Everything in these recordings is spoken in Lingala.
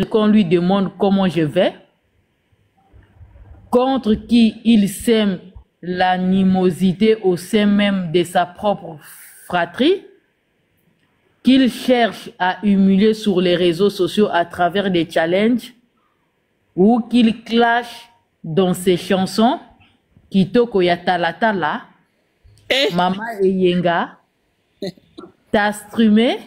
qu'on lui demande comment je vais, contre qui il sème l'animosité au sein même de sa propre fratrie, qu'il cherche à humilier sur les réseaux sociaux à travers des challenges, ou qu'il clash dans ses chansons, Kitoko ya Talatala, Mama Eyenga, Tastrumé,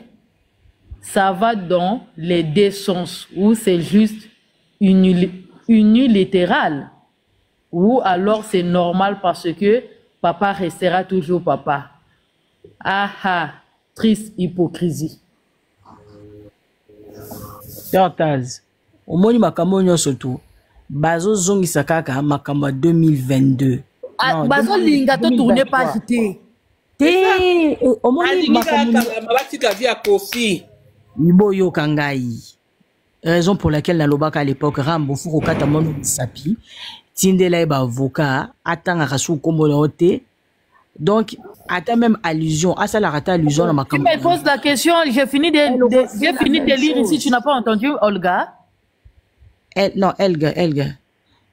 ça va dans les deux sens, ou c'est juste unilatéral, ou alors c'est normal parce que papa restera toujours papa. Ah ah, triste hypocrisie. Taz, au moins makambo nyonso tu bazo zongisa kaka makambo 2022. Ah, bazo linga to tourner pas jeter. Te au moins makambo mabatika via Kofi. Iboyo kangai. Raison pour laquelle nalobaka à l'époque Rambo fuko kata mono sapi. Tindela eba avocat atanga kasu kombo na ote. Donc attends même allusion à ça la rata allusion dans ma campagne. Tu me poses la question, j'ai fini de lire ici, tu n'as pas entendu Olga? Non, Elga.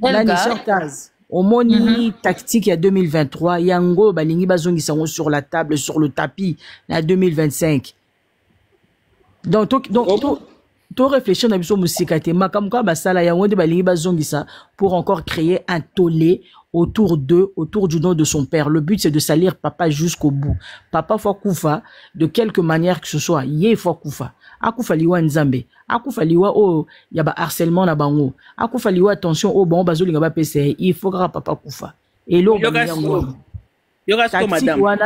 Là ni sortaz. Au moni tactique il y a 2023, yango balingi bazongi sango sur la table sur le tapis là 2025. Donc to réfléchir na biso musika te makam ka basala yango de balingi bazongi ça pour encore créer un tollé autour d'eux, autour du nom de son père. Le but, c'est de salir papa jusqu'au bout. Papa faut koufa, de quelque manière que ce soit, yé faut koufa. Akoufa liwa nzambe. Akoufa liwa oh, yaba harcèlement na bango. Akoufa liwa attention oh bon bazo linga ba PC. Il faut que papa koufa. Et l'eau, madame.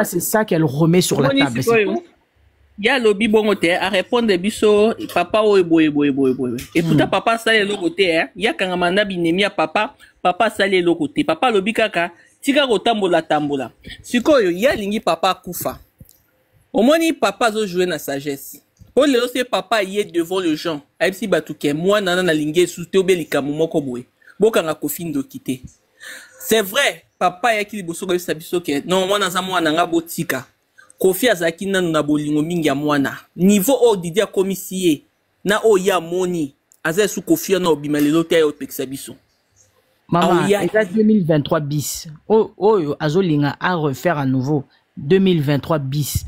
C'est ça qu'elle remet sur la table. Ya lobi bongo te a répondre biso papa o boy. Et pourtant papa ça le côté ya kangamanda binemi ya papa sali le côté papa lobi kaka tika kotambola tambola. Sikoyo ya lingi papa kufa. Omoni papa zo jouer na sagesse. Pour le c'est papa y est devant le gens. Aipsi batuke moi nana na lingi sous te obelika momoko boy. Bokanga kofindo kité. C'est vrai papa ya ki liboso ko biso ke non moi na za mwana nga botika. Kofi azaki nanu na bolingo mingi ya mwana. Niveau o Didier komisiye na o ya moni aza su Kofi na obima lelo te yo pekisa biso. Maman, eza 2023 bis. Oh azolinga à refaire à nouveau 2023 bis.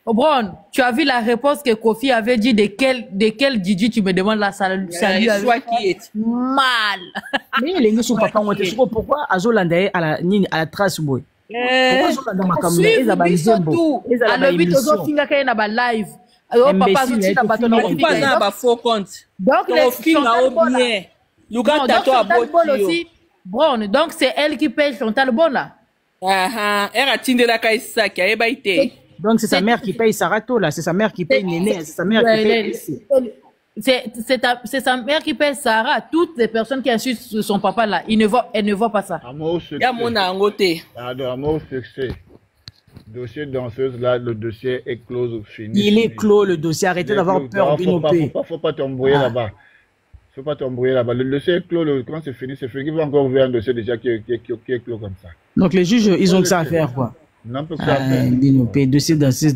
Obron, tu as vu la réponse que Kofi avait dit de quel Didi tu me demandes la salut mal. Mais les gens sont pas pourquoi azolanda à la trace boy. Donc c'est elle qui paye son talbon là. Donc c'est sa mère qui paye Sarato là, c'est sa mère qui paye Néné, c'est sa mère qui paye. C'est sa mère qui paye Sarah. Toutes les personnes qui insultent son papa là, elle ne voit pas ça. Il y a mon angoté. Amour succès. Dossier danseuse là, le dossier est clos, fini. Il est clos le dossier. Arrêtez d'avoir peur. Faut pas t'embrouiller là-bas. Faut pas t'embrouiller là-bas. Le dossier est clos. Quand c'est fini, c'est fini. Il va encore ouvrir un dossier déjà qui est clos comme ça. Donc les juges, ils ont que ça à faire quoi. Non, peu que ça à faire. Dossier danseuse.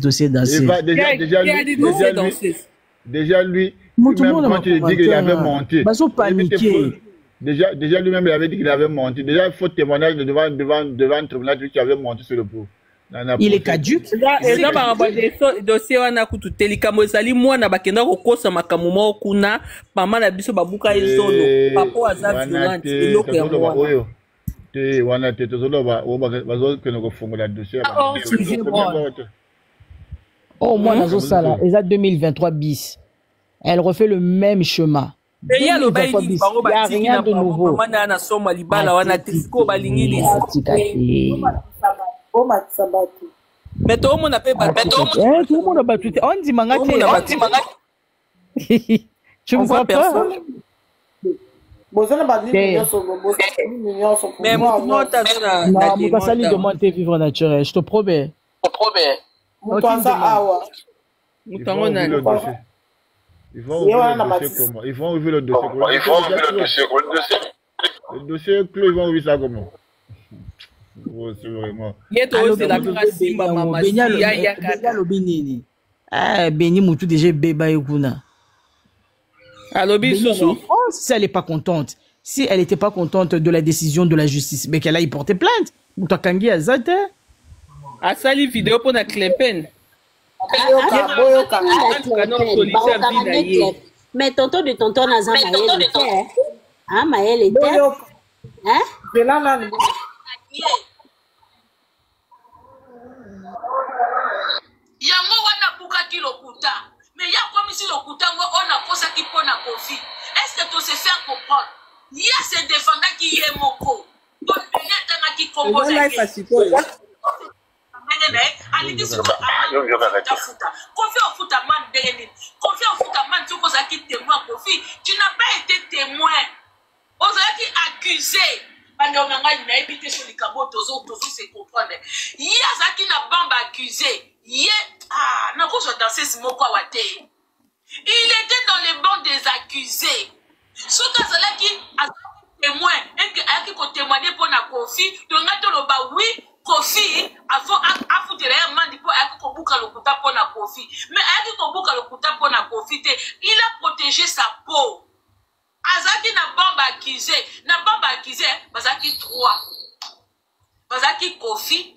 Déjà lui. Même quand il dit qu'il avait monté, déjà lui-même il avait dit qu'il avait monté. Déjà il faut témoignage devant un tribunal qui avait monté sur le pot. Il est caduque. Dossier wana kututelika mozali mwana bakenda kokosa makamuma kuna mama na biso babuka ezolo papa aza violent eloko ya mwana te wana te tozoloba bazo keno kofungola dossier. Oh moi nazo sala eza 2023 bis. Elle refait le même chemin. Il y a rien de nouveau. Mais tout le monde a fait tout le monde a battu. On dit mangate. Tu me crois pas? Mais moi, ça lui demande tes vivre naturel. Je te promets. Ils vont ouvrir le dossier comment? Ils vont ouvrir le dossier. Le dossier clos, ils vont ouvrir ça comment? Oh, c'est vraiment. Béni Moutou déjà Béba Yokuna. Alobi Soso. Si elle n'est pas contente, si elle n'était pas contente de la décision de la justice, mais qu'elle aille porter plainte. Moutou Kangi Azate. Asali vidéo pour la Clépen. Mais tonton de tonton Nazan Maël était. Hein, Maël était. Hein? Yango wana bukaki lokuta. Mais ya komisi lokuta ngo ona kosa ki pona Kofi. Est-ce que tu sais faire comprendre? Ya se défenda ki ye moko. Bon, peut-être nga ki kombo za ki. Kofi au foot man deni. Kofi au foot man tu kosa ki témoin Kofi. Tu n'as pas été témoin. Ozaki accusé. Bando nganga na ebité sur les cabots tozo se comprendre. Ya zaki na bamba accusé. Na ko so danser ce mot quoi wate. Il était dans les bancs des accusés. Ce cas-là qui a témoin, et qui ko témoigner pour na Kofi, to ngato lo ba oui, Kofi avant a foutre mandi pour a ko buka lokuta pour na Kofi. Mais a ko buka lokuta pour na Kofi te, il a protégé sa peau. Azaki na bamba accusé, bazaki 3. Bazaki Kofi,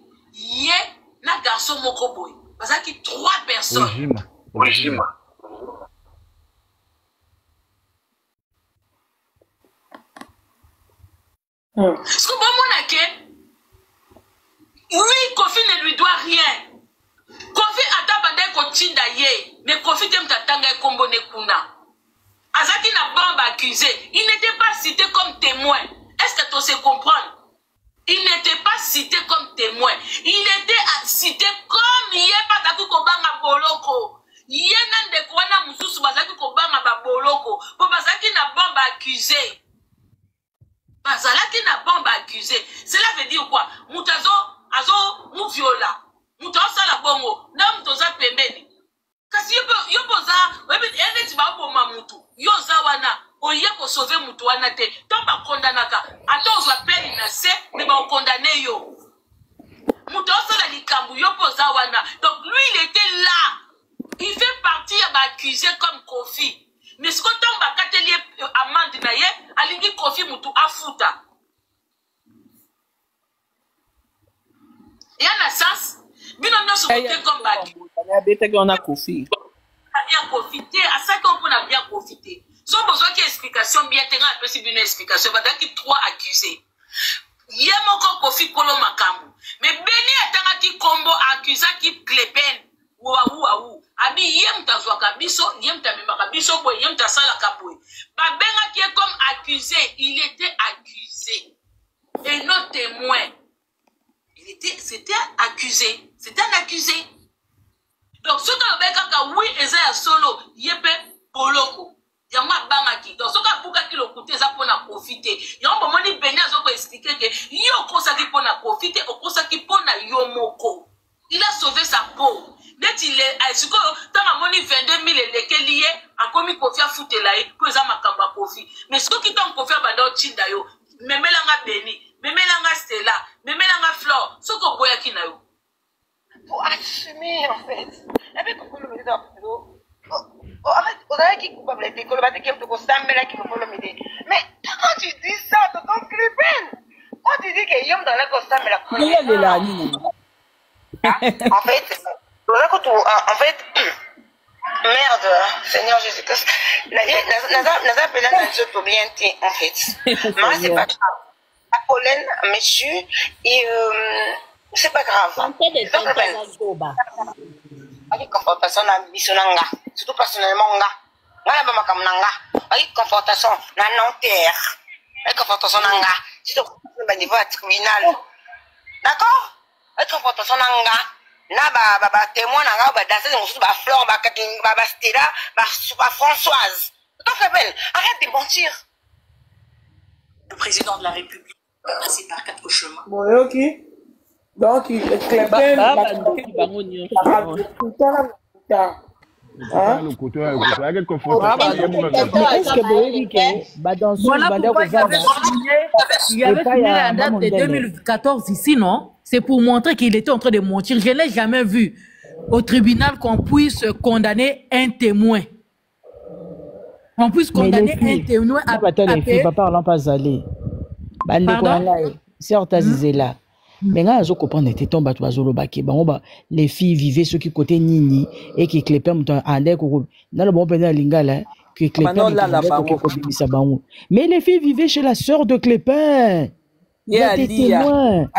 na garçon moko boy. Bazaki 3 personnes. Régime. Ce que bon mon ake, oui, Kofi ne lui doit rien. Kofi atabande ko tinda ye, mais Kofi tem tatanga kombo ne kuna. Azaki na bamba accusé, il n'était pas cité comme témoin. Est-ce que tu sais comprendre? Il n'était pas cité comme témoin. Il était cité comme il est pas d'accord kobanga boloko. Il n'a de quoi na mususu bazaki kobanga ba boloko. Pour bazaki na bombe accusé. Bazalaki na bombe accusé. Cela veut dire quoi? Mutazo azo mu viola. Mutazo la bongo. Na mutazo pembeni. Kasi yoboza webi ene tiba bo mamutu. Yoza wana. Oye ko sauver mutu wana te. Tomba kondanaka. Ato ozwa peli na se, mais ba condamné yo. Mutu osala likambu yo poza wana. Donc lui il était là. Il fait partie à accusé comme Kofi. Mais ce que tomba kateli amande na ye, alingi Kofi mutu afuta. Et en sens, bino no so comme baki. On a Kofi. Bien profiter, à ça qu'on peut bien profiter. Sans besoin qu'il y ait explication, bien terrain, après c'est une explication. Il y a 3 accusés. Il y a mon Kofi Kolo Makambu. Mais Beni a qui combo accusé qui Clépen. Ouaou. Abi yem ta zwa kabiso, yem ta mema kabiso, yem ta sala kapoui. Babenga qui est comme accusé, il était accusé. Et non témoin. C'était accusé. C'était un accusé. Donc, ce qu'on a oui, et ça solo, yépe, poloko. Yama bangaki. Donc, ce qu'on a qui le côté, ça pour profiter. Yama pour moi, ni béni à ce qu'on expliquer que yo kosa qui pour profiter, au kosa qui pour yomoko. Il a sauvé sa peau. Dès qu'il est, à ce que, dans ma monnaie 22 000 et lesquels liés, a commis Kofi à foutre là, pour ça ma kamba Kofi. Mais ce qui t'en Kofi à Bado Chindayo, memelanga Béni, memelanga Stella, memelanga Flore, ce qu'on boya qui n'a eu. Pour assumer en fait. Et puis qu'on peut le mettre en fait, on a qui coupable était qu'on va te dire que ça mais là qui peut le mettre. Mais quand tu dis ça, tonton Clépen, quand tu dis que yom dans la costa mais la en fait, en fait, merde, Seigneur Jésus-Christ, n'a appelé un autre bien en fait. Moi c'est pas grave. La pollen, monsieur et c'est pas grave. Avec confrontation na bisonanga, surtout personnellement nga. Nga ba makamnanga. Avec confrontation na Nanterre. Avec confrontation nga, surtout ba niveau tribunal. D'accord? Avec confrontation nga, na ba témoin nga ba danser surtout ba Flore ba Catherine ba Stella, ba Françoise. Donc arrête de mentir. Le président de la République est passé par 4 chemins. Bon, OK. Donc, Clépen, il avait fini la date de 2014 ici, non? C'est pour montrer qu'il était en train de mentir. Je ne l'ai jamais vu. au tribunal qu'on puisse condamner un témoin. On puisse condamner un témoin à payer. Papa, on pas aller. Pardon? C'est là. Mais là, je comprends que les filles vivaient ceux qui côté Nini et qui clépaient dans le bon pays lingala qui clépaient. Mais les filles vivaient chez la sœur de Clépin. Il y a des témoins.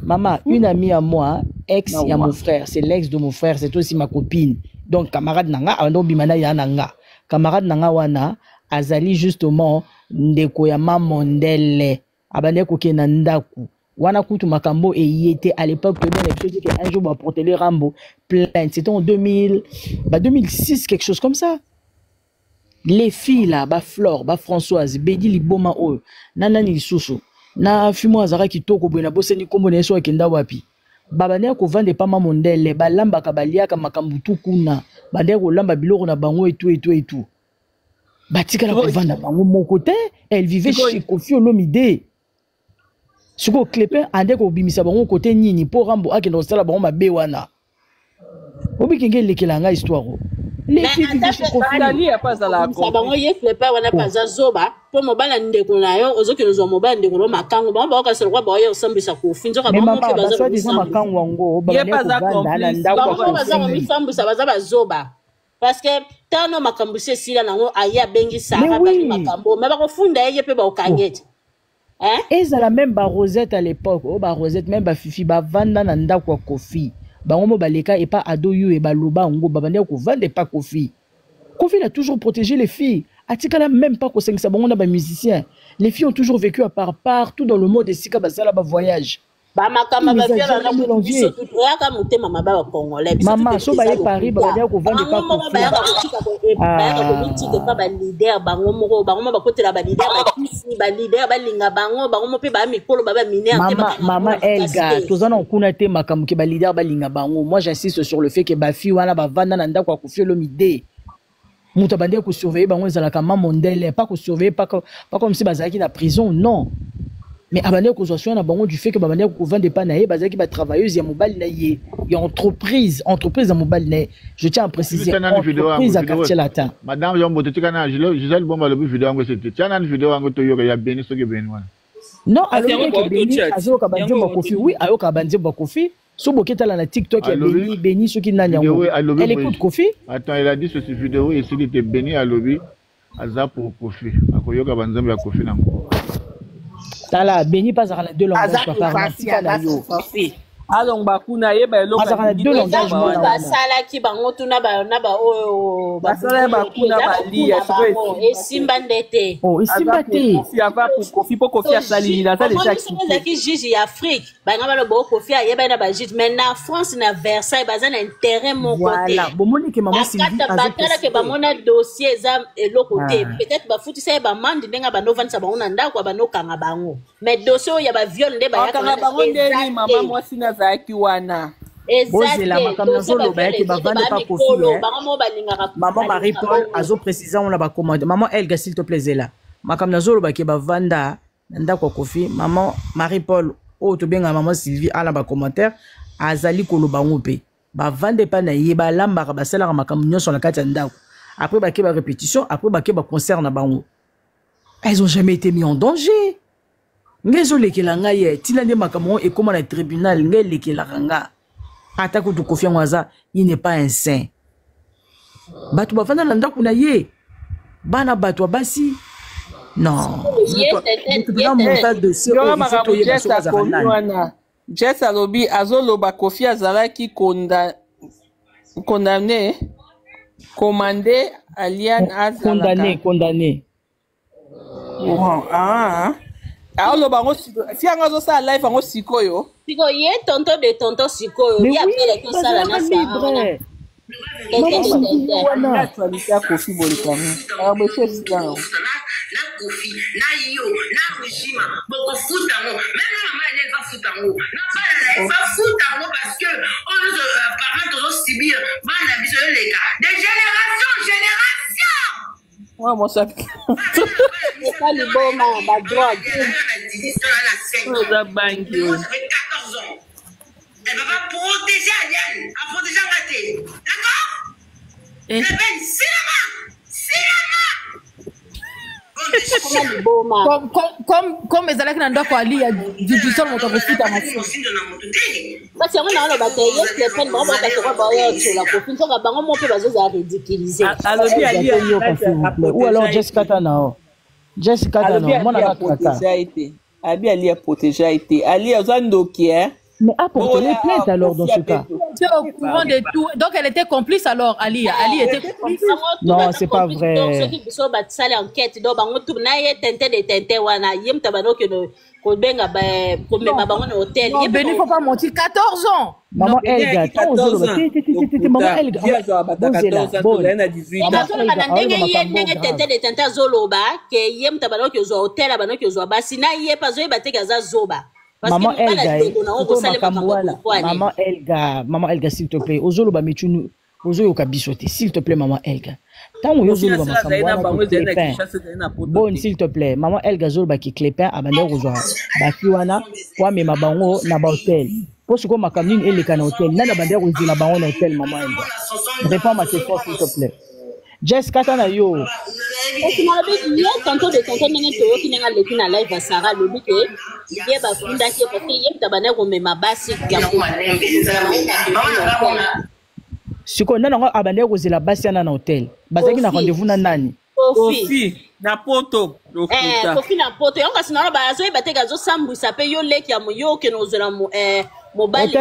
Maman, une amie à moi, ex à mon frère, c'est l'ex de mon frère, c'est aussi ma copine. Donc camarade nanga, ando bimana ya nanga. Camarade nanga wana azali justement ndeko ya mamondele. Abandeko ke nandaku. Wana kutu makambo et y était à l'époque un jour va porter les Rambo plainte. C'était en 2006 quelque chose comme ça. Les filles là, Flore, Françoise, Bedi Liboma o, Nanani Susu, na Fimo Azara Kitoko Buena Boseni Komone so Kenda wapi. Babane ko vende pa mamondele, balamba kabalia ka makambutu kuna, bande ko lamba biloko na bango et tout. Batika la ko vanda bango mon côté, elle vivait chez Kofi Olomide. Suko Clépin ande ko bimisa bango côté nini po Rambo akendo sala bango mabe wana. Obi kenge lekelanga histoire. Les filles vivent chez Kofi Olomide pas à la ko. Bango ye Clépin wana paza zoba, po mobala ndeko na yo, ozoki no mobala ndeko no makango, bango ba ka se roi ba yo sambisa Kofi, nzoka bango ke baza so disant makango wango, ba ne ko vanda na ndako ko baza mo mifambusa baza bazoba. Parce que tano makambuse sila nango aya bengi sara ba makambo, mais ba ko funda ye pe ba okangete. Et ça la même Rosette à l'époque, Rosette même Fifi vanda na ndako Kofi. Bango baleka et pas adoyu et baloba ngo babande ko vende pas Kofi. Kofi a toujours protégé les filles. Atikala même pas ko sengisa bango na ba musiciens. Les filles ont toujours vécu à part partout dans le monde et sika basala ba voyage. Ba makama ba fiela na biso tout yaka mutema mababa congolais. Maman so ba ye Paris babande ko vende pas Kofi. Ba ko mitike pa ba leader bango moko bango ba kotela ba leader ba kisi ba leader ba linga bango mo pe ba mikolo ba miner maman Elga tozana okuna te makamu ke ba leader ba linga bango. Moi j'insiste sur le fait que ba fille wana ba vanda na ndako Kofi Olomide. Muta bande ko surveiller bango ezalaka mamondele pas ko surveiller pas comme si bazaki na prison non. Mais abandé ko zoation na bango du fait que babandé ko vendre pas naé bazaki ba travailleuse ya mobile naé ya entreprise ya mobile naé je tiens à préciser entreprise à quartier latin madame Yombo tu kana Gisèle Bomba le vidéo ngo c'était tiens na vidéo ngo to yoka ya beni soki beni wana non alors que beni azoka banze ba Kofi oui ayoka banze ba Kofi so boketa la na TikTok ya beni soki nanya ngo elle écoute Kofi attends elle a dit sur cette vidéo et s'il était beni à lobby aza pour Kofi akoyoka banze ya Kofi nango. Tala Béni pas à deux langages papa. Alors bakuna ye ba eloko à deux langages ba sala ki bango tuna ba na ba o ba sala bakuna ba lia et simba ndete simba te Kofi ava pour Kofi po Kofi asali na ça déjà qui juge y Afrique ba ngaba le bo Kofi ya ba na ba juge mais na France na Versailles ba na intérêt mon côté voilà bomoni ke maman Sylvie azaka ke ba mona dossier za elo côté peut-être ba futi sa ba mandi ndenga ba no vanisa ba ona ndako ba no kanga bango mais dossier ya ba viol nde ba ya kanga bango ndeni mama mwasi na zaki wana bozela makambo nazolo bayaki bavande pas Kofi maman Marie-Paul azo préciser on la ba commande maman Elga s'il te plaît là makambo nazolo bayaki bavanda ndako Kofi maman Marie-Paul o to benga maman Sylvie ala ba commentaire azali koloba ngope bavande pas na ye ba lamba ba sala makambo nyonso na kati ya ndako après ba répétition après ba concert na bango elles ont jamais été mis en danger. Ngezo lekela ngaye tilande makamon et comment le tribunal nge lekela nga atako to Kofi Ngwaza il n'est pas un saint batu bafanda na ndako na ye bana batu basi non Jess alobi azoloba Kofi azalaki condamné commandé alien azalaka condamné alors bango si anga zo sa live bango sikoyo ye tonton de tonton sikoyo il appelle ko sala na sa na actualité Kofi bolikami abo chef dans na Kofi na yo na Rishima boko futa ngo même maman elle va futa ngo na pas elle va futa ngo parce que on nous parents tous subir bana biso les gars de génération ouais moi ça c'est pas le bon ma drogue elle va pas protéger Comme les élèves n'ont pas Ali a du sol mon profit à ma fille. Parce que on a le bataille, les peines bon parce que on va sur la copine, faut que bango mon peu bazo za ridiculiser. Alobi Ali ou alors Jessica Tana. Jessica Tana, mon a protégé. Ali a protégé été. Ali a Zandokier. Mais apportez les plaintes alors dans ce cas. C'est au courant de tout. Donc elle était complice alors, Ali. Ali était complice. Non, c'est pas vrai. Donc ceux qui sont battus enquête, donc bango tout na ye tente wana yem tabano que no ko benga ba ko me bango na hôtel. Non, Béni faut pas mentir, 14 ans. Maman Elga, 14 ans. Maman Elga. Bon, elle a 18 ans. Tente zoloba que yem tabano que zo hôtel abano que zo basi na ye pas zo bateka za zoba. Maman Elga, s'il te plaît. Ozolo ba michunu, ozo kabisote, s'il te plaît, maman Elga. Tant que ozolo ba bon, s'il te plaît, maman Elga zolo ba ki clépin abande ozo ba kiwana kwa me mabango na ba hôtel. Parce que ma camine elle est à hôtel, na bande ozo na bango na hôtel, maman Elga. Réponds ma question, s'il te plaît. Jessica Tana yo. Tu m'as dit hier tantôt de tonton nene to qui n'a le na live à Sarah le but que il ba funda qui parce que yem tabana ko me mabasi ya ko siko nana abane ko zela basi na hôtel bazaki na rendez-vous na nani Kofi na poto Kofi na poto yonga sinara ba zo bateka zo sambu sape yo leki ya yo ke no zela mobile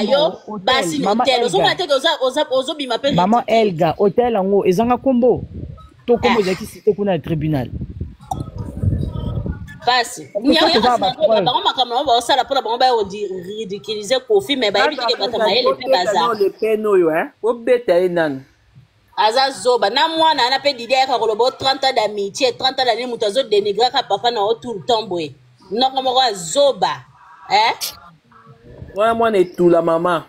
yo basi hôtel zo bateka ozo bima pe maman Elga hôtel ngo ezanga kombo to kombo zaki cité kuna na tribunal basi nya bango makamna ba osala pona bango ba ridiculiser Kofi mais ba ebitike batama ele pe baza le peno yo obeta enan aza zoba na mwana ana pe didia ka kolobo 30 ans d'amitié 30 ans d'année mutazo dénigrer ka papa na tout le temps boy noko moko zoba ouais moi et tout la maman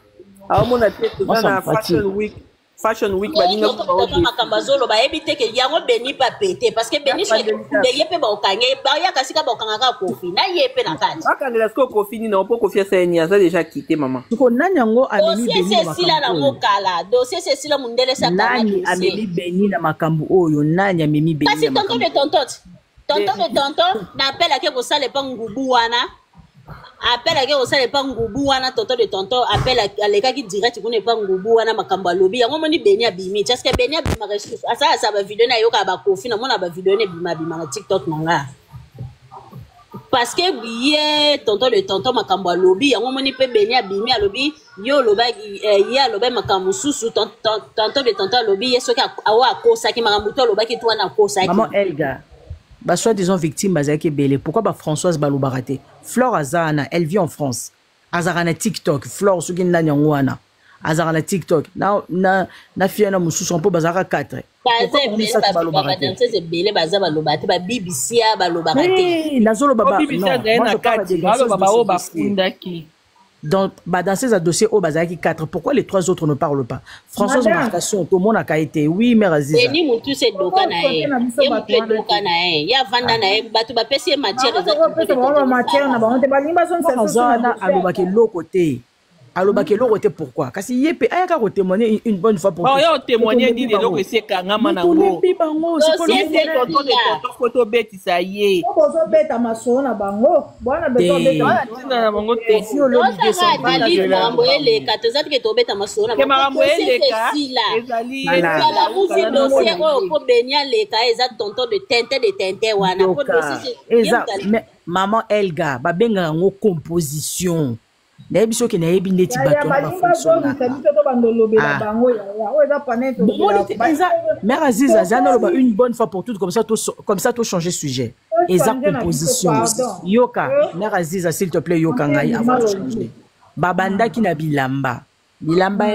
a mona tete na fashion week baninga ko makamba zolo ba ebite ke yango Béni pa pété parce que Béni so de yepe ba okanye ba ya kasika ba okanga ka Kofi na yepe na kati akangela sko Kofi ni na po Kofi senya ça déjà quitté maman ko nanyango amemi Béni na sila na mokala dossier c'est sila mundele sa nani amemi Béni na makambu oyo nani amemi Béni kasi tonton de tonton na appelle ke ko sale pa ngubu wana appelle ke ko sale pa ngubu wana tonton de tonton appelle aleka ki direct ko ne pa ngubu wana makambo lobi yango moni Béni abimi parce que Béni abima ressource asa ba video na yo ka ba Kofi na mona ba video ne bima na TikTok nanga parce que bien tonton de tonton makambo lobi yango moni pe Béni abimi alobi yo loba ya loba makambo susu tonton de tonton lobi yeso ka awa kosa ki makambo to loba ki to na kosa ki maman Elga bah soit disons victime bazaki belé pourquoi bah Françoise Balobaraté Flore Azana elle vit en France Azarana TikTok Flore suki nanya ngwana Azarana TikTok na fia na mususu on peut bazara 4 c'est belé baza balobate ba BBC balobaraté nazolo baba non baba fundaki dans ces dossiers au bazaki 4 pourquoi les 3 autres ne parlent pas Françoise Marcation tout le monde a été oui mais Aziza Béni mutu se doka na ye doka na ye ya vanda na ye batu ba pesi matière za matière na ba on te balimba son ça alobaki l'autre côté pourquoi kasi yepe ayaka ko témoigner une bonne fois pour tout yo témoigner dit de l'autre c'est kangama na ngo c'est tonton de photo beti ça yé bozo beta maso na bango bwana beto beta na bango te si olo de ça bali mambo ele katoza ke to beta maso na bango ele ka ezali la musique dossier ko Béni le ka eza tonton de tente wana ko dossier maman Elga babenga ngo composition na biso ke na yebi neti bato ba fonctionner mère Aziza zana loba une bonne fois pour toutes comme ça tout changer sujet exact composition yoka mère Aziza s'il te plaît yoka ngai avant de changer babanda ki na bilamba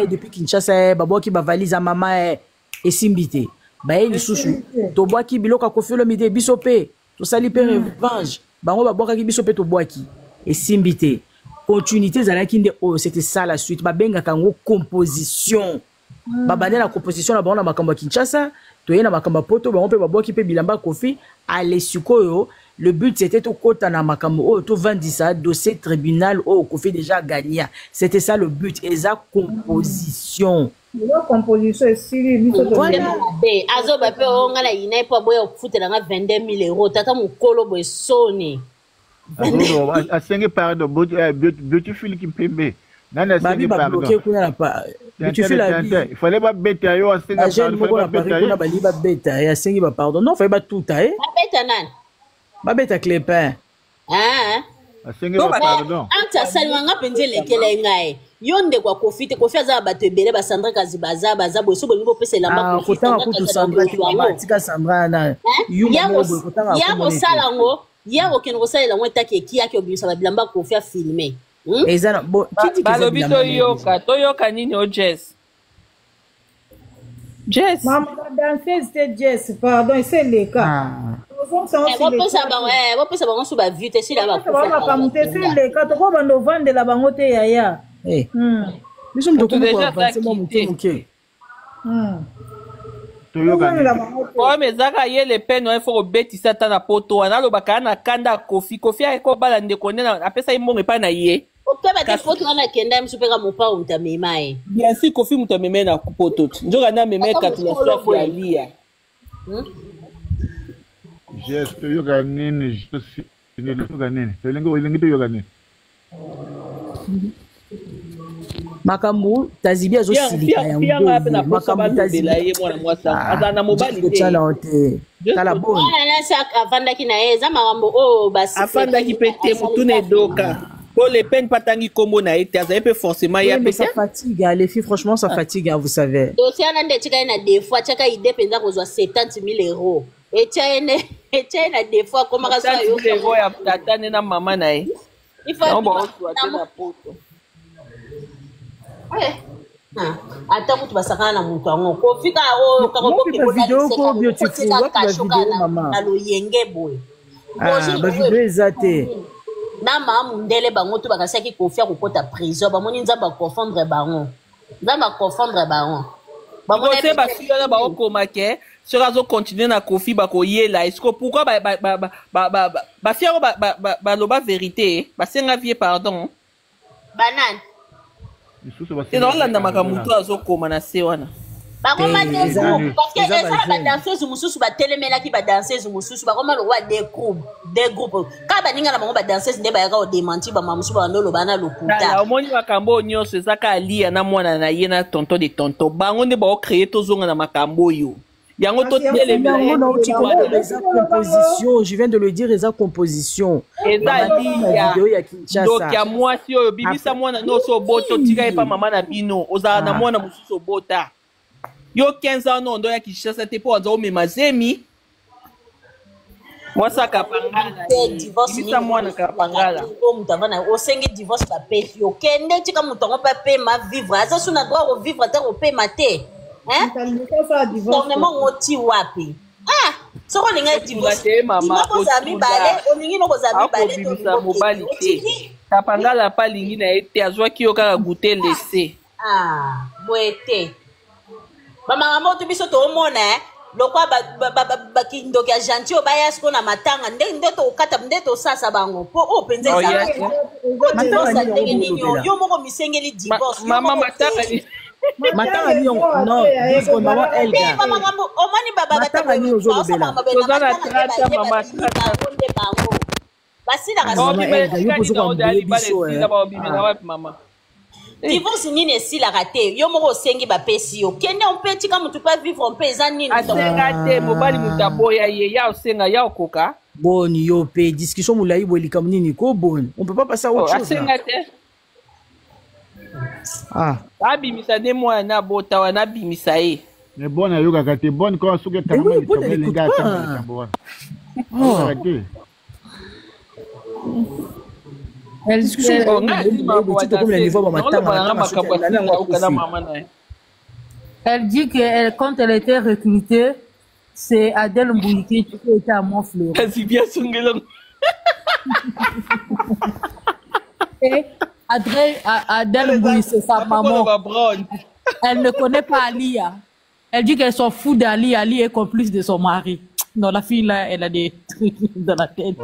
depuis Kinshasa baboki ba valise mama esimbité ba eli susu to boaki biloka Kofi Olomide biso pe to sali pe revanche bango baboka ki biso pe to boaki esimbité continuité zalaki nde oh c'était ça la suite babenga kango composition babane la composition na bango na makambo Kinshasa toye na makambo poto bango pe baboki pe bilamba Kofi ale sikoyo le but c'était to kota na makambo oh to vandisa dossier tribunal oh Kofi déjà gagné c'était ça le but eza composition La composition est si azo ba pe onga la ina pa boya kufutela nga 22 000 €. Tata mukolo boy soni. Asenge pardon, beautiful qui pembe. Nana asenge pardon. Il fallait pas bêter yo asenge pardon, il fallait pas bêter. Na bali ba bêta ya asenge ba pardon. Non, fallait pas tout tailler. Ba bêta nan. Ba bêta Clépin. Ah. Asenge ba pardon. Anta salwa nga penze lekele ngai. Yonde kwa kofite kofi aza bato ebele ba Sandra kazibaza baza boso bo nibo pesa lamba kofi kotanga kutu Sandra ki mama tika Sandra na yuma mo kotanga ko salango yako ken ko salela ngweta ke kia ke obisa ba bilamba kofi a filmer ezana bo kiti balobi toyoka nini o Jess Maman danseuse c'était Jess pardon c'est le cas bopesa bango so bavie te sila bakamute c'est le cas toko bando vandela bango te yaya nous sommes déjà attaqués. Mais ezaka ye le pene il faut obetisa ta na poto wana alobaka na kanda kofi akobala ndeko nene apesa ye mbongo epai na ye bien sûr kofi moto ameme na poto nzoka nde ameme katulaswafi ya lia toyoka nini toyoka nini elengi toyoka nini makambo tazibi azosilika yango makambo tazibi mwana mwasa azana mobali te tala bon avandaki na ye eza makambo oyo afandaki pe te mutuna edoka po le peine patangi kombo na ye te azali pe forcément ya pe ça fatigue les filles franchement ça fatigue vous savez dossier ana nde tika na des fois tika ide penza kozwa 70 000 €. Etia na des fois komaka so yo €70 ya tata ne na mama na ye na poto ata kutu basakana na mutu yango kofika na loyenge boye bavideo eza te na mamundele bango to bakasiaki kofia kokota prison bamoni nzambe akofondre bango bamoni basiyana bakokoma ke soki azokontinue na kofi bakoyela esko pourkui bafia yango baloba vérité basenga vie pardon banani ezalanda makambo motu azokoma na se wana bakoma te groupe parce que ezala badanseuse mosusu batelemelaki badanseuse mosusu bakoma lokwa de groupe kaka baninga na bango badanseuse nde bayaka kodémenti bama mosusu banda oloba na lokuta omoni makambo oyo nyonso ezaka alia na mwana na ye na tonton de tonton bango nde baocreye tozonga na makambo oyo yango composition je viens de le dire eza composition donc ya mwasi oyo bibisa mwana nyonso obota otika ye pa mama na bino ozala na mwana mosusu obota yo 15 ans ondo ya Kinshasa te po aza omema zemi mwasi akapangala bibisa mwana akapangala mutu avana osengi divorce bapesi okende tika mutu yango mpe apema vivre aza so na droit kovivre ata kopema te tournement ngoti wapi soko olinga divorce mibale olingi nokozala mibale mobali te kapangala pa alingi na ye te azwaki yo kaka gute lese boye te bamakambo oto biso toomona lokwa bakindoki ya gentil oyo baya siko na matanga nde tokata nde tosasa bango mpo oyo mpenza ezaladivorce ndenge nini yo moko misengeli divorce matanga ni non disco mama Elga omoni matanga ni ozolobela tozana trata mama divorce nini esilaka te yo moko osengi bapesi yo kende ompe tika mutu mpe vivre mpe eza nini asenga te mobali mutu aboya ye ya osenga ya okoka boni yo mpe discussion molai boye likambo nini ko boni on peut pas passer à autre chose asenga te abimisa nde mwana abota wana abimisa ye mais bon ayokaka te bon ko soki elinga atanga likambo wana Elle dit que quand elle était recrutée, c'est Adèle Mbouiki qui était à Montfleur. Et Adèle Mbouiki, c'est sa maman. Elle ne connaît pas Alia. Elle dit qu'elle s'en fout d'Ali. Ali est complice de son mari. Non, la fille là, elle a des trucs dans la tête.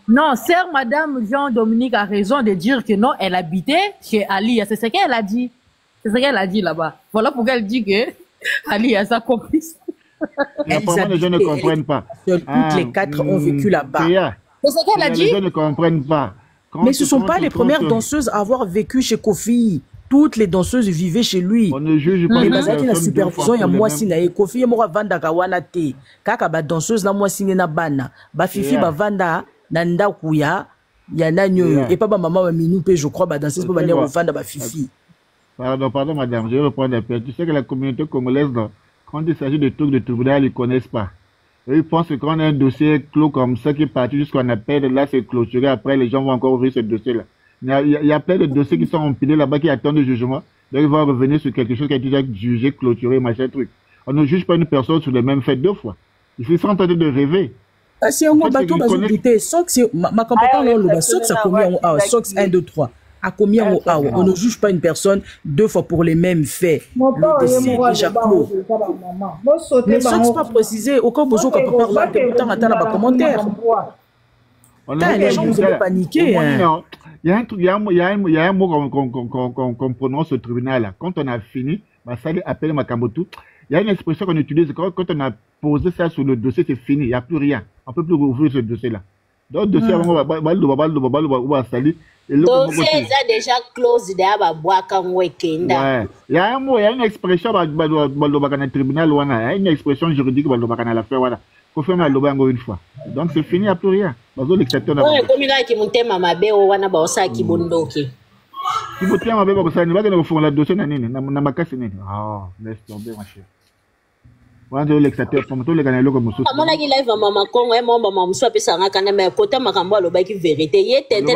Non, sœur Madame Jean-Dominique a raison de dire que non, elle habitait chez Ali. C'est ce qu'elle a dit. C'est ce qu'elle a dit là-bas. Voilà pourquoi elle dit que Ali a sa complice. Apparemment, les gens ne comprennent pas. Toutes les 4 ont vécu là-bas. C'est ce qu'elle a dit. Les gens ne comprennent pas. Mais ce ne sont pas les premières danseuses à avoir vécu chez Kofi. Toutes les danseuses vivaient chez lui. On ne juge pas. Et bazaki na supervision ya mwasi na ye Kofi mo vanda ka wana te. Kaka ba danseuse na mwasi na bana. Ba fifi ba vanda na ndaku ya nanyo et pas ba maman ba minou pe je crois ba danseuse ba venir vanda ba fifi. Pardon madame, je vais reprendre un peu. Tu sais que la communauté congolaise quand il s'agit de trucs de tribunal, ils ne connaissent pas. Ils pensent que quand on a un dossier clos comme ça qui est parti jusqu'à un appel, là c'est clôturé, après les gens vont encore ouvrir ce dossier-là. Il y a plein de dossiers qui sont empilés là-bas qui attendent le jugement. Donc ils vont revenir sur quelque chose qui a été déjà jugé, clôturé, machin truc. On ne juge pas une personne sur les mêmes faits 2 fois. Ils sont en train de rêver. C'est un bateau bazouté. Sox, ma compétence là, Sox a combien en Sox 1, 2, 3. À combien au A? On ne juge pas une personne 2 fois pour les mêmes faits. Le dossier est déjà clos. Mais Sox pas précisé. Au cas où vous avez parlé, pourtant attends là-bas commentaire. Les gens vous avez paniqué. Il y a un mot qu'on prononce au tribunal là. Quand on a fini, ça appelle Makambotou. Il y a une expression qu'on utilise quand on a posé ça sur le dossier, c'est fini, il n'y a plus rien. On ne peut plus ouvrir ce dossier-là. Donc, le dossier, le dossier est déjà close de il y a un mot, il y a une expression dans le tribunal, il y a une expression juridique dans la faire. Il faut faire une fois. Donc, c'est fini, il n'y a plus rien. Laisse tomber, ma chérie. amonaki live ya mama Congo ye moma mama musu apesanga kana me kota makambo alobaki vérité ye tente de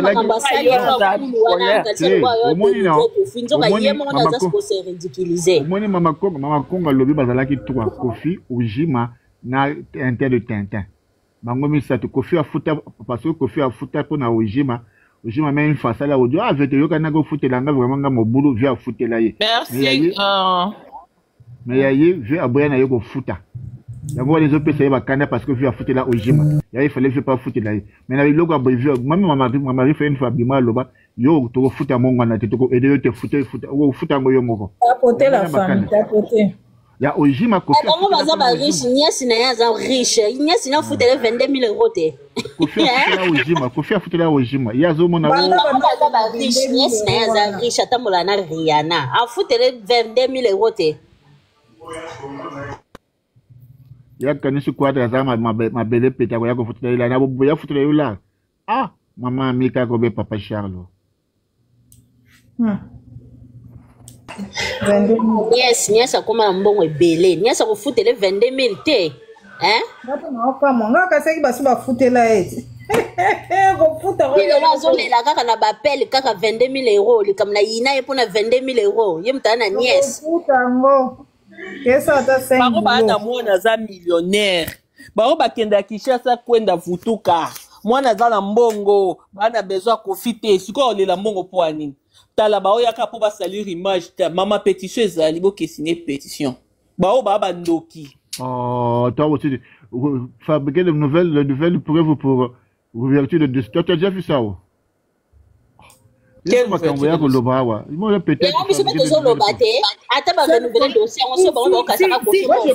makambo asali wana kati wana finzoka ye moko naza se ridiculiser omoni mama Congo alobi bazalaki 3 Kofi Ujima na Inter de Tintin bango misato Kofi afuta parce que Kofi afuta pona Ujima même une face à la audio avec le canal fouté là vraiment mon boulot via fouté là. Merci. Mais il veut aboyer na yoko futa. D'abord les autres PC va canal parce que via fouté là au gym. Il fallait faire pas fouté là. Mais na logo aboyer même maman fait une fois bima loba yo to futa mongo na te to aider te futa ngo moko. Tapoter la femme, tapoter. Il y a au gym à côté. Comment va ça riche, nièce na ya riche, nièce na fouté 22 000 euros te. Kofi a foutu là au gym. Il y a Zomona. Riche, nièce na ya riche atambola na Rihanna. A fouté 22 000 euros te. Il y a quand je crois que ma belle pété à quoi foutu là na boya foutu là. Ah, maman Mika gobe papa Charles. Nièce akoma mbongo ebele. Nièce ko fouté 22 000 te. Hein? Nga kaseki basu ba futela eti. Ko futa ko. Il a zone la kaka na bapel kaka 22 000 euros likam na yina ye pona 22 000 euros. Ye mtana na nièce. Futa ngo. Kesa ta 5. Bako ba na mwana za millionnaire. Bako ba kenda Kinshasa kwenda vutuka. Mwana za na mbongo, bana besoin profiter. Siko olela mbongo po anini. Tala ba oyaka po ba salir image ta mama pétition ezali bo signer pétition. Ba o ba ndoki. Oh, toi aussi, fabriquer de nouvelles preuves pour l'ouverture de dossier. Tu as déjà vu ça? Quel dossier? Moi, je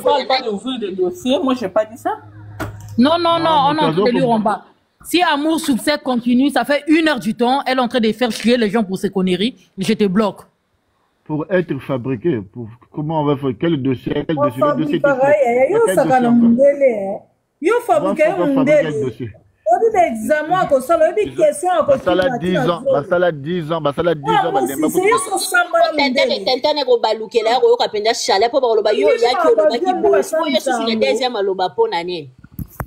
parle pas d'ouvrir des dossiers. Moi, je n'ai pas dit ça. Non, on est en train de lui romper. Si Amour Succès continue, ça fait 1 heure du temps, elle est en train de faire chier les gens pour ses conneries, je te bloque. Pour être fabriqué, comment on va faire quel dossier yo fabriqué un dossier. On dit examen ko sala yo bi question ko sala 10 ans. Tentane ko balukela ko kapenda chala po ba loba yo ya ki loba ki boy so yo sur le deuxième loba pona ne.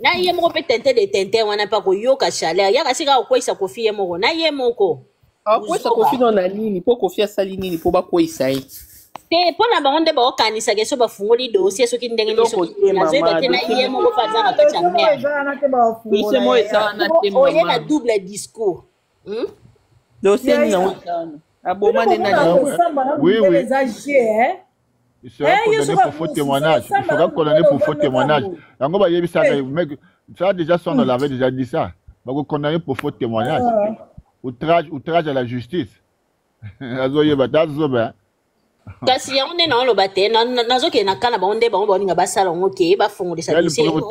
Na ye moko pe tente de tente wana pa ko yo ka chala ya ka sika ko isa ko fie moko na ye moko. Pourquoi ça confie dans la ligne? Pour confier à sa ligne, pour pas quoi il s'aille. Pour la bande de Bakanisa, qui sont fongoli dossier, ce qui n'est pas ce qui est ma il y a un double discours. Dossier, non. Oui. Il sera condamné pour faux témoignage. Il sera condamné pour faux témoignage. Ça, déjà, on avait déjà dit ça. Vous condamnez pour faux témoignage. Outrage à la justice. kasi yango nde naoloba te nazoke na kana bango nde bango baolinga basala yango ke bafungolisa dosienazoyeba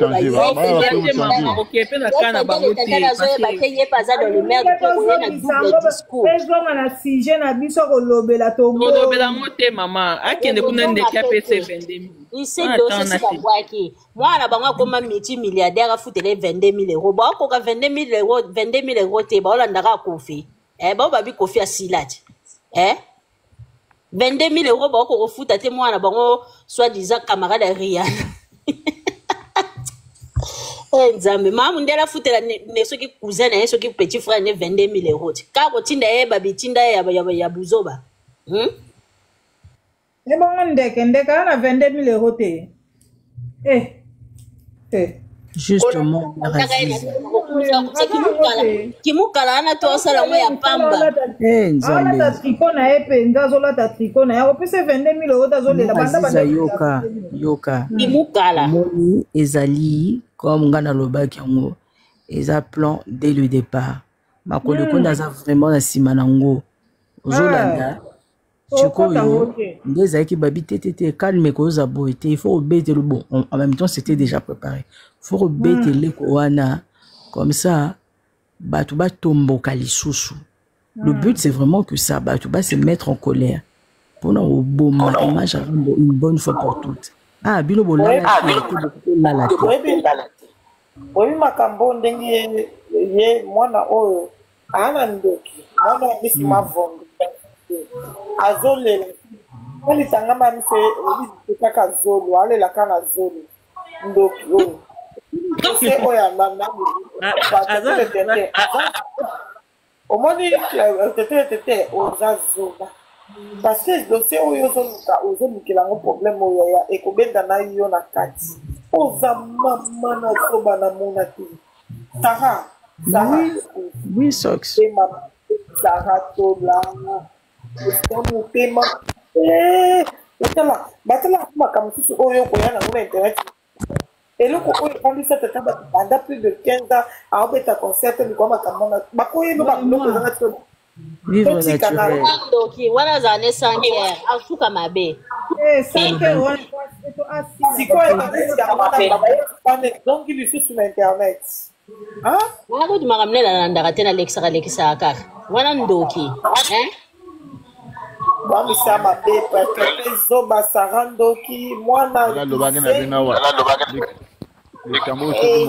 te ye paza dans le maire oye na double discours ezonga na sujet na biso kolobela tolobela ngo te mama akende kuna ndeki apese 22 ise dosie si babwaki mwana bango akoma multimilliardaire afutele 22 000 euros baokoka 22 000 euros te baolandaka akofi bao babi kofi asila te 22 000 euros bako refuta te mwana bango soi-disant camarade à Rihanna. Nzambe mamu ndela futela ne soki cousin na soki petit frère ne 22 000 euros. Ka ko tinda ye babi tinda ya buzoba. Ne bango ndeke na 22 000 euros te. Justement, kimukala ana to sala mo ya pamba ta tricot na epenza zola ta tricot na ya opese 22 000 euros tazolela banda yoka kimukala moni ezali comme ngana lobaki yango eza plan dès le départ makolo ko ndaza vraiment na sima nango ozolanda Chikoyo, des aïki babi tété calme koza boité, il faut obéir le bon. En même temps, c'était déjà préparé. Il faut obéir le koana comme ça. Batouba tombo kalisusu. Le but c'est vraiment que ça Batouba se mettre en colère. Pour nous bon image une bonne fois pour toutes. Ah bilo bola la oui makambo ndenge ye mwana oyo ana ndoki mwana bisi mavongo azolela wali tangama mfe oli kaka zolo alela kana zolo ndoki oyo se oya mama azole tete omoni tete oza zola parce que dossier oyo ozomikela ngo problème oyo ya ekobenda na yo na kati oza mama na soba na mona te Sarah oui sox Sarah tola tema batala makamisusu oyo koya na ngona internet eloko oyo ondisa tata banda plus de 15 ans aobeta concert mikwa makamona bakoyeba babiloko ezanga tolo vivre naturel doki wana zane sanke asuka mabe sikoyo donc lisusu na internet wana kodimaka mne nalandaka te nalekisaka lekisaka kaka wana ndoki bamisa mabe pete zoba Sarah ndoki mwana likambo soki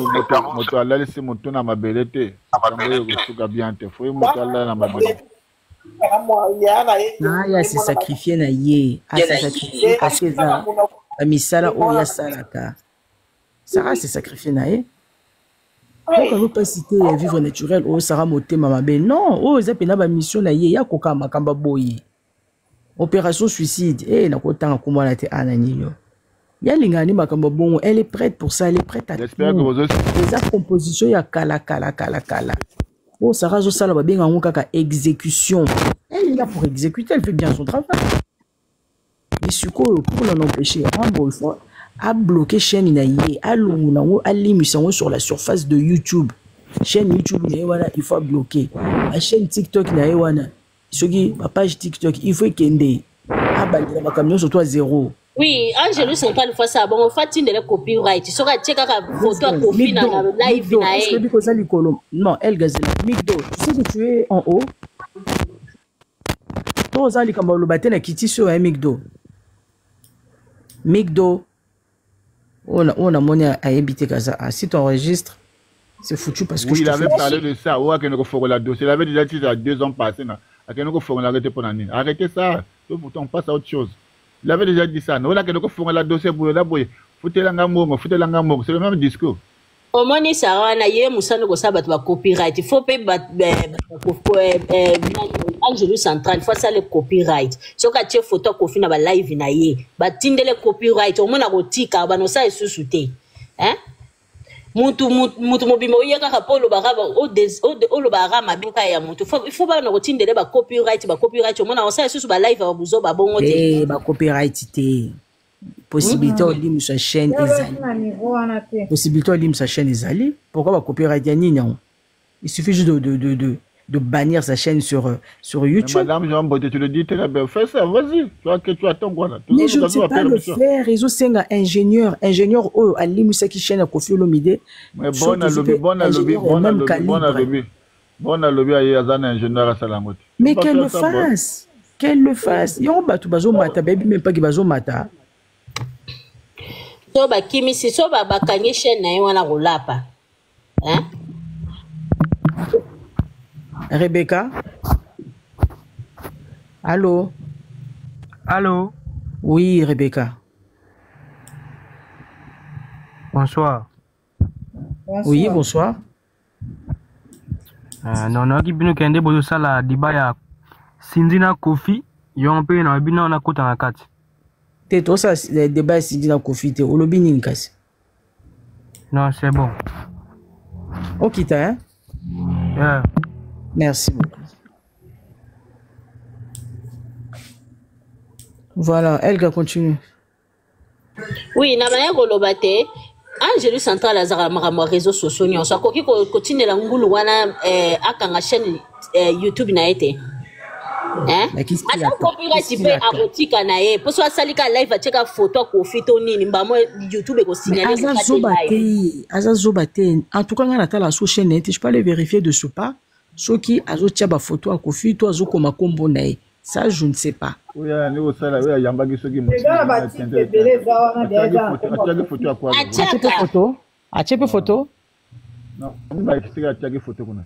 moto alalisi moto na mabele te likambo oyo kosuka bien te foyi moto alala na mabele ya se sacrifier na ye se sacrifier parce que eza bamisala oyo asalaka Sarah se sacrifier na ye okango mpasi te ya vivre naturel oyo Sarah motema mabe non oyo eza mpena bamission na ye ya kokaa makambo boye opération suicide nakotanga komwana te ana nino ya lingani makambo bongo elle est prête pour ça elle est prête à j'espère que vous aussi les compositions ya kala oh Sarah zo sala babenga ngo kaka exécution elle est là pour exécuter elle fait bien son travail et suko pour l'en empêcher il faut à bloquer chaîne na ye à lungu à limiter sur la surface de YouTube chaîne YouTube na il faut bloquer la chaîne TikTok na wana soki ma page TikTok il faut kende abandela makamyo surtout à 0. Oui, Angelo c'est pas une fois ça bon fatine le copyright soka checker ka photo kofi na live na est-ce que ça likolo non elle gazela Migdo tu sais que tu es en haut to za likambo lo batena kiti so ya Migdo on a monnaie à habiter kaza si tu enregistres c'est foutu parce que il avait parlé de ça ou que nous faut la dossier il avait déjà dit à 2 ans passés là arrêtez ça on passe à autre chose il avait déjà dit ça nous là que nous faut la dossier pour la boy foutez la ngamongo c'est le même discours omoni Sarah na ye musano ko sabat ba copyright il faut payer Angelo Central faut ça le copyright soka tie photo ko fina ba live na ye ba tindele copyright omona ko tika ba no sa esusute mutu mobimo yeka ka polo baraba o lo barama binka ya mutu il faut ba no ko tindele ba copyright omona on sa esusu ba live ba buzo ba bongo te ba copyright te possibilité olim sa chaîne ezali. Possibilité olim sa chaîne ezali. Pourquoi va copyright nini? Il suffit juste de bannir sa chaîne sur YouTube. Madame Jean Boté, tu le dis très bien. Fais ça, vas-y. Tu attends quoi là? Mais je ne sais pas le faire. Réseau c'est un ingénieur alim sa qui chaîne à Koffi Olomide. Mais bon à lobby. Bon à lobby à un ingénieur à Salangote. Mais qu'elle le fasse. Qu'elle le fasse. Yon batu bazo mata baby même pas qui bazo mata. So ba kimi si so ba bakanye chaîne na wana rolapa. Hein? Rebecca? Allô? Allô? Oui, Rebecca. Bonsoir. Oui, bonsoir. Non, qui bino kende bozo sala dibaya Sindina Koffi, yon pe na bino na kota na kati. Te to ça le débat Sindina Koffi te olobi ninkasi. Non, c'est bon. Ok, hein? Yeah. Merci beaucoup. Voilà, Elga continue. Oui, na maya golobate. Angelu Central azara makambo réseaux sociaux nyonso akoki kotinela ngulu wana akanga chaîne YouTube na ete. Hein? Ata copyright pe akotika na ye. Poso asalika live acheka photo ko fito nini mbamo YouTube ko signaler ça Azazobate. En tout cas ngana tala so chaîne ete, je peux aller vérifier de ce pas. Soki azo tia ba photo a Koffi to azo koma kombo na ye. Ça je ne sais pas. Oui, ni osala oui yambaki soki mo. Achepe photo? Non, on va expliquer achepe photo kuna.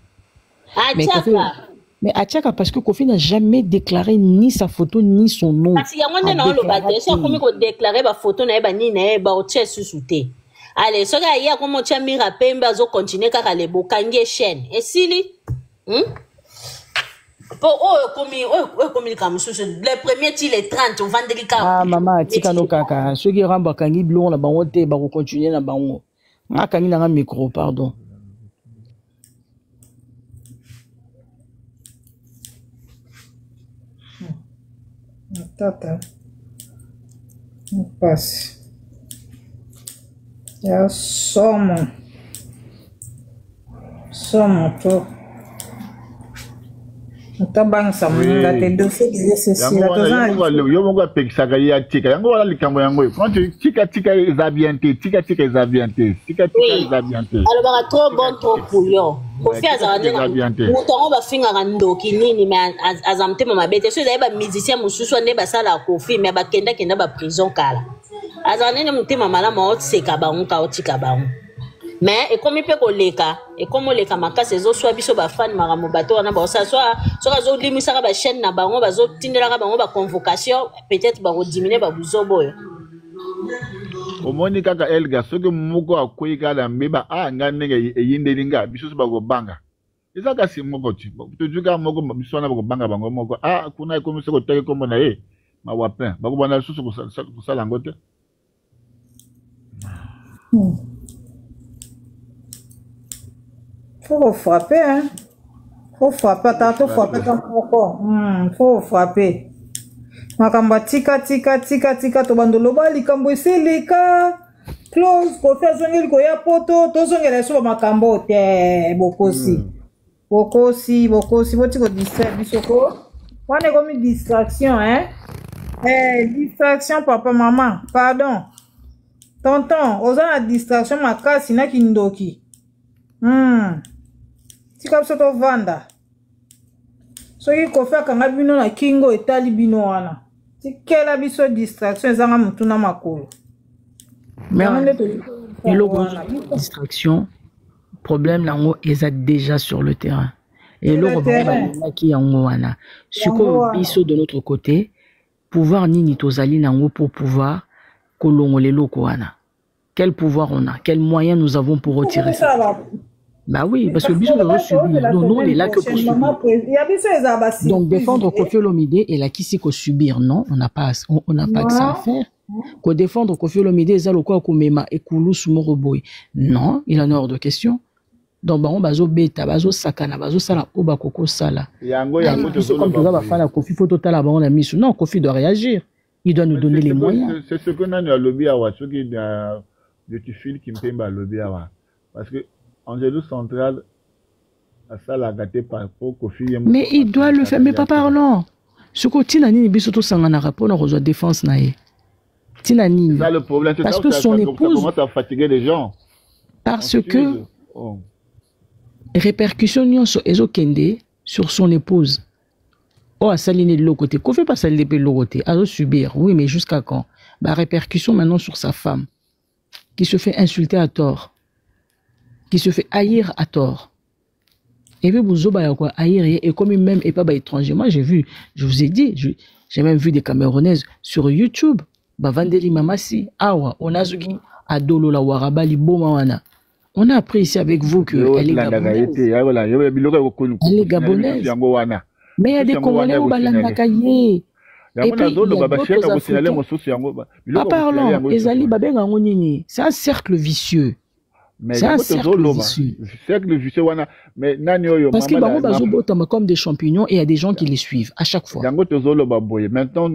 Mais Achaka, parce que Koffi n'a jamais déclaré ni sa photo ni son nom. Parce qu'il y a un moment où on a déclaré la photo, ni ba oche susute. Allez, ce gars, il y a comme on tient mira pembe, azo continuer car les bokange chaîne. Et si les premiers ti les 30 on vend des ah maman tika no kaka ceux qui ramba kangi blon na bango te ba continuer na bango nga kangi na micro pardon. Tata on passe ya somo to tabang samanga te dossier ceci la tozana yo mongo pekisaka ya tika yango wala likambo yango quand tika ezabiente tika ezabiente alors ba trop bon trop couillon Koffi azana mutongo ba finga ndoki nini mais azamte mama bete so ba musicien mususu ne ba sala Koffi mais ba kenda ba prison kala azana ne mutema mala mo tseka ba nka otika ba mais et comme il peut koleka et comme on leka makase zo soit biso ba fan maramo bato wana ba ça soit zo limisa ba chaîne na bango ba zo tindela ba bango ba convocation peut-être ba diminuer ba buzoboyo omoni kaka Elga soki moko akoyi kala mbeba ngandenge eyindelinga biso ba go banga ezaka si moko ti tujuka moko biso na ba go banga bango moko kuna ikomise ko teke kombo na ye ma wapin ba go bana susu ko sala ngote. Faut frapper, hein. Faut frapper, tantôt frapper ton corps. Faut frapper. Makamba tika, to bandolo ba likambo isilika. Close, Koffi azongeli ko ya poto, tozongela so makambo te bokosi. Bokosi, boti ko distraire bisoko. Wane komi distraction, hein. Distraction papa maman, pardon. Tonton, oza la distraction makasi na kindoki. Tika biso to vanda. Soki Koffi akanga bino na kingo etali bino wana. Tikela biso distraction ezanga mutu na makolo. Mais distraction, problème nango eza déjà sur le terrain. Et le qui yango wana. Siko biso de notre côté, pouvoir nini tozali nango pour pouvoir kolongole loko wana. Quel pouvoir on a? Quels moyens nous avons pour retirer ça? Bah oui, parce que Biso doit subir. Donc nous, on est là que pour subir. Donc défendre Koffi Olomide et la qui c'est qu'on subir, non, on n'a pas que ça à faire. Qu'on défendre Koffi Olomide, ça le quoi qu'on met et Koulou Soumoroboy. Non, il en est hors de question. Donc on bazo beta, bazo sakana, bazo sala oba koko sala. Comme tu vas faire la Koffi faut total on a mis. Non, Koffi doit réagir. Il doit nous donner les moyens. C'est ce qu'on a dans le lobby à Wacho qui de Tufil qui me paye le lobby à Wacho. Parce que Angelo Central a ça la gâté par Kofi. Mais il doit le faire, mais pas parlant. Ce que Tinani Bisoto Sangana rapport dans la défense naïe. Tinani. C'est ça le problème. Parce que son épouse. Ça commence à fatiguer les gens. Parce que répercussions sur Ezo Kende sur son épouse. Oh, à saliner de l'autre côté. Qu'on fait pas saliner de l'autre côté. À subir. Oui, mais jusqu'à quand? Bah, répercussion maintenant sur sa femme. Qui se fait insulter à tort. Qui se fait haïr à tort. Et puis, vous avez quoi? Haïr et comme même et pas étranger. Moi, j'ai vu, je vous ai dit, j'ai même vu des Camerounaises sur YouTube. Bah, Vandeli Mamasi. Awa, Onazugi, Adolo, la Warabali, Bomawana. On a appris ici avec vous qu'elle est gabonaise. Elle est gabonaise. Mais il y a des Congolais au Balandakaye. Et puis, il y a d'autres Africains. Pas parlant, Ezali Babenga Ngonini. C'est un cercle vicieux. C'est un cercle vicieux. Parce qu'ils sont comme des champignons et il y a des gens qui les suivent à chaque fois. Maintenant,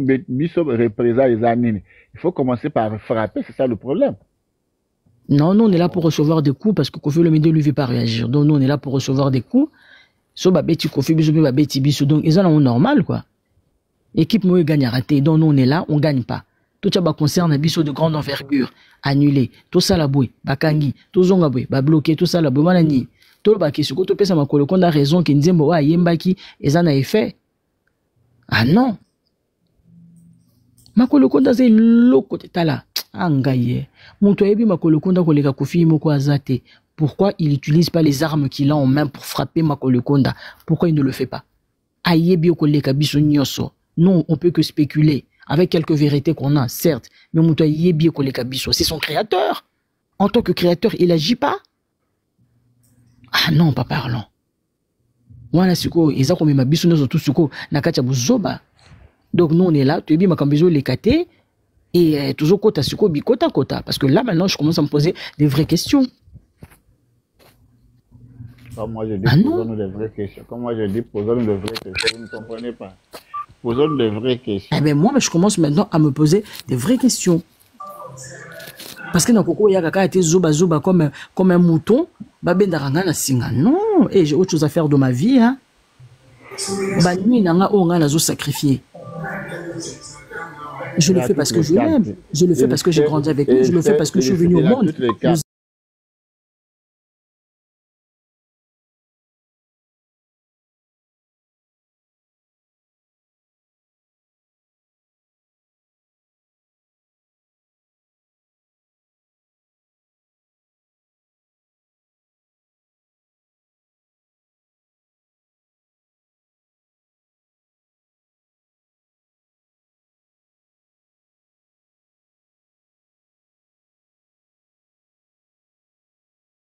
il faut commencer par frapper, c'est ça le problème. Non, nous on est là pour recevoir des coups parce que Kofi Olomide lui ne veut pas réagir. Donc nous on est là pour recevoir des coups. So babeti Kofi biso babeti biso donc ils ont normal quoi. Équipe moi gagne à rater. Donc nous on est là, on gagne pas. Tout ça concerne biso de grande envergure, annulé. Tout ça la boue, bakangi, tout zonga boue, ba bloqué, tout ça la boue manani. Tout ba qui ko to pesa makolo konda raison ki nzembo wa yembaki ezana effet. Ah non. Makolo konda c'est loko tala. Angaye. Montoyebi makolo konda koleka Kofi moko azate. Pourquoi il n'utilise pas les armes qu'il a en main pour frapper Makolo Konda? Pourquoi il ne le fait pas? Ayebi okoleka biso nyoso. Non, on peut que spéculer avec quelques vérités qu'on a, certes. Mais Montoyebi okoleka biso, c'est son créateur. En tant que créateur, il n'agit pas. Ah non, pas parlant. Wana siko, eza komema biso nyoso tout siko nakacha buzoba. Donc nous on est là, toyebi makambizo lekate et toujours kota siko bi kota kota parce que là maintenant je commence à me poser des vraies questions. Comme moi je dis, posons-nous de vraies questions. Comme moi je dis, posons-nous de vraies questions. Vous ne comprenez pas. Posons-nous de vraies questions. Eh bien, moi, je commence maintenant à me poser des vraies questions. Parce que dans Koko, il y a quelqu'un qui a été zoba comme un mouton. Non, et j'ai autre chose à faire de ma vie. Hein. Sacrifié. Je le fais parce que je l'aime. Je le fais parce que j'ai grandi avec lui. Je le fais parce que je suis venu au monde.